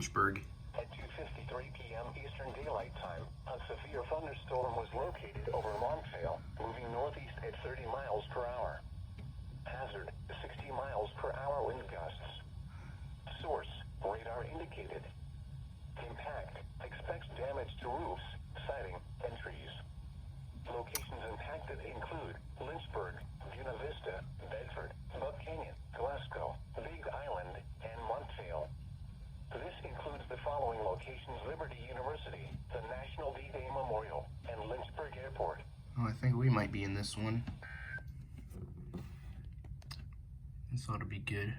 Lynchburg. At 2:53 p.m. Eastern Daylight Time, a severe thunderstorm was located over Montvale, moving northeast at 30 miles per hour. Hazard, 60 miles per hour wind gusts. Source, radar indicated. Impact, expects damage to roofs, siding, and trees. Locations impacted include Lynchburg, Buena Vista, Bedford, Buck Canyon, Glasgow, Big Island, and Montvale. This includes the following locations: Liberty University, the National D-Day Memorial, and Lynchburg Airport. Oh, I think we might be in this one. This ought to be good.